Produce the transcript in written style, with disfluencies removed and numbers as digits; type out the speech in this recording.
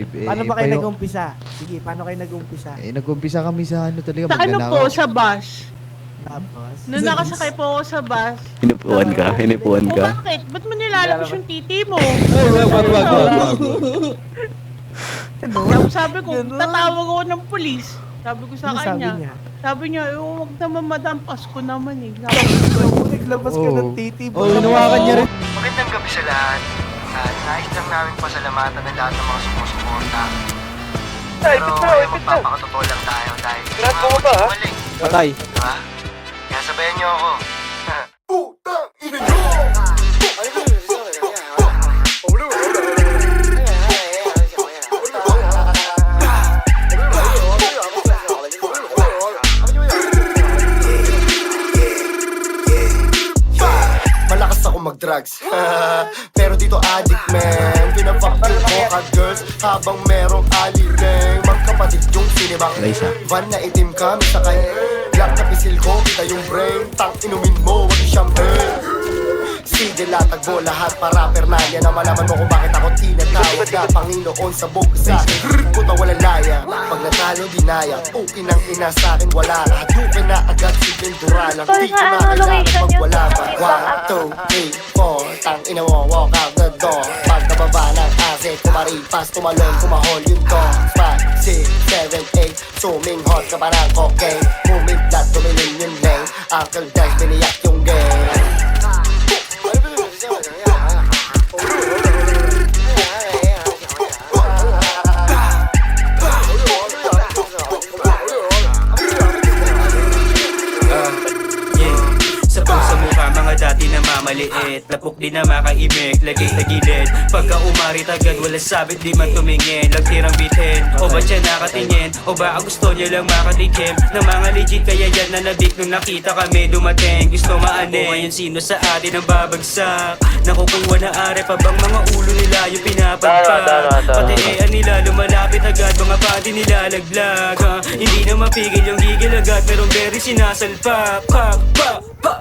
Paano ba kayo nag-umpisa? Sige, paano kayo nag-umpisa? Nag-umpisa kami sa ano talaga. Sa ano po, sa bus. Tapos? Nung nakasakay po ako sa bus. Hinipuan ka? Hinipuan O ka? bakit? Ba't mo nilalabas yung titi mo? Wag. Ano? Sabi ko, Ganun. tatawag ako ng pulis. Sabi ko sa Ano sabi kanya. niya? Sabi niya, huwag naman madam, Pasko naman eh. Naglabas ka ng titi mo. hinawakan niya rin. Magandang gabi sa lahat. At nais lang namin pasalamatan ng lahat ng mga sumusuporta. Pero ngayon magpapakatotoo lang tayo dahil lahat mo ba ha? Patay. Diba? Kaya sabayan niyo ako. Malakas ako mag-drugs. Pero dito addict man. Pinafuck yung mga girls habang merong alileng. Magkapatid yung sinibak. Van na itim kami sakay. Black na pisil ko, kita yung brain. Tang inumin mo, wag champagne. Sige, latag mo lahat para pernalia na malaman mo kung bakit ako tinatawag na Panginoon sa buong sa akin. Puta walang laya, pag natalo dinaya. Okay nang ina sa akin wala lahat. Dukin na agad si Ventura lang. Di ko na kailangan magwala pa. 1, 2, 3, 4 Tang ina mo, walk out the door. Pagkababa ng aset, kumaripas, tumalon, kumahol yung door. 5, 6, 7, 8 Suming hot ka parang cocaine. Kumidlat, tumilin yung lane. Uncle Dice, biniyak yung game. Sa puso mukha mga dati na mamaliit. Lapok din na makaimik, lagay sa gilid. Pagka umarit agad, wala sabit, di man tumingin. Lagtirang bitin, o ba siya nakatingin? O ba gusto niya lang makatikim ng mga legit, kaya yan na nabik nung nakita kami dumating. Gusto maanin, o ngayon sino sa atin ang babagsak? Nakukuha na are pa bang mga ulo nila yung pinapagpag? Pati nila lumalapit agad, mga pati nila laglag. Hindi na mapigil yung gigil agad, merong very sinasalpa. Pa, pa, pa.